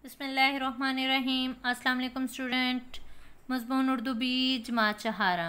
बिस्मिल्लाहिर्रहमानिर्रहीम। अस्सलाम वालेकुम स्टूडेंट। मज़मून उर्दू बी जमात चहारा।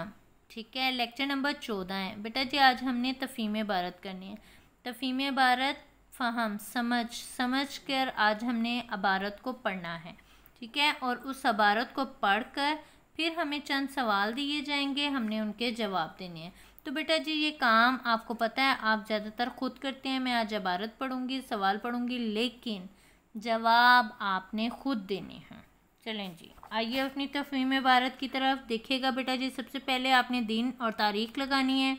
ठीक है, लेक्चर नंबर 14 है बेटा जी। आज हमने तफ़हीम इबारत करनी है। तफ़हीम इबारत फ़हम समझ कर आज हमने इबारत को पढ़ना है। ठीक है, और उस इबारत को पढ़ कर फिर हमें चंद सवाल दिए जाएंगे, हमने उनके जवाब देने हैं। तो बेटा जी ये काम आपको पता है आप ज़्यादातर ख़ुद करते हैं। मैं आज इबारत पढ़ूँगी, सवाल पढ़ूँगी, लेकिन जवाब आपने ख़ुद देने हैं। चलें जी, आइए अपनी तफ़हीम इबारत की तरफ देखिएगा बेटा जी। सबसे पहले आपने दिन और तारीख़ लगानी है।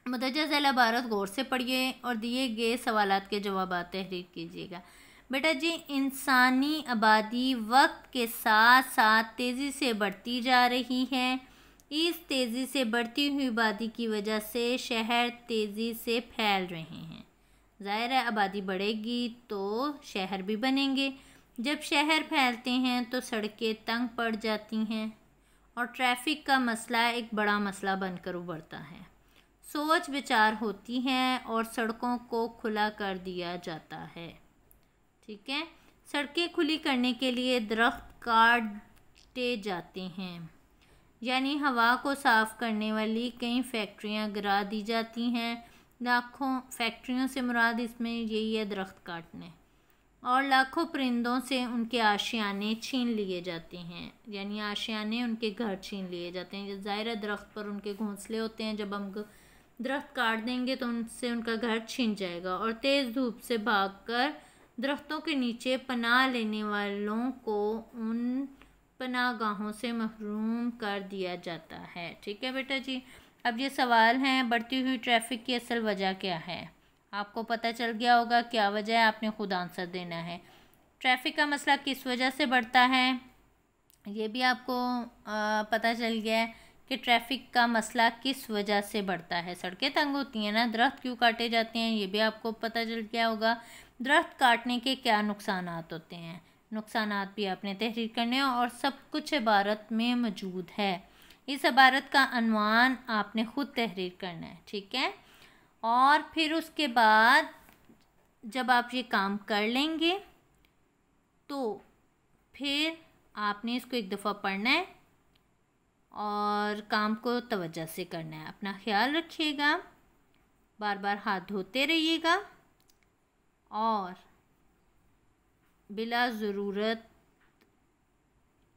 मुदज्जा झैल इबारत गौर से पढ़िए और दिए गए सवालात के जवाब तहरीर कीजिएगा। बेटा जी इंसानी आबादी वक्त के साथ साथ तेज़ी से बढ़ती जा रही है। इस तेज़ी से बढ़ती हुई आबादी की वजह से शहर तेज़ी से फैल रहे हैं। ज़ाहिर है आबादी बढ़ेगी तो शहर भी बनेंगे। जब शहर फैलते हैं तो सड़कें तंग पड़ जाती हैं और ट्रैफिक का मसला एक बड़ा मसला बनकर उभरता है। सोच विचार होती है और सड़कों को खुला कर दिया जाता है। ठीक है, सड़कें खुली करने के लिए दरख्त काटे जाते हैं, यानी हवा को साफ़ करने वाली कई फैक्ट्रियां गिरा दी जाती हैं। लाखों फैक्ट्रियों से मुराद इसमें यही है दरख्त काटने। और लाखों परिंदों से उनके आशियाने छीन लिए जाते हैं, यानी आशियाने उनके घर छीन लिए जाते हैं। ज़ाहिर है दरख्त पर उनके घोंसले होते हैं, जब हम दरख्त काट देंगे तो उनसे उनका घर छीन जाएगा। और तेज़ धूप से भागकर दरख्तों के नीचे पनाह लेने वालों को उन पनाहगाहों से महरूम कर दिया जाता है। ठीक है बेटा जी, अब ये सवाल हैं बढ़ती हुई ट्रैफिक की असल वजह क्या है। आपको पता चल गया होगा क्या वजह है, आपने खुद आंसर देना है। ट्रैफिक का मसला किस वजह से बढ़ता है, ये भी आपको पता चल गया है कि ट्रैफिक का मसला किस वजह से बढ़ता है। सड़कें तंग होती हैं ना, दरख्त क्यों काटे जाते हैं, ये भी आपको पता चल गया होगा। दरख्त काटने के क्या नुकसानात होते हैं, नुकसानात भी आपने तहरीर करने हैं और सब कुछ इबारत में मौजूद है। इस इबारत का अनवान आपने ख़ुद तहरीर करना है। ठीक है, और फिर उसके बाद जब आप ये काम कर लेंगे तो फिर आपने इसको एक दफ़ा पढ़ना है और काम को तवज्जो से करना है। अपना ख्याल रखिएगा, बार बार हाथ धोते रहिएगा और बिला ज़रूरत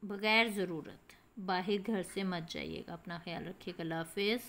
बग़ैर ज़रूरत बाहर घर से मत जाइएगा। अपना ख्याल रखिएगा। अल्लाह हाफ़िज़।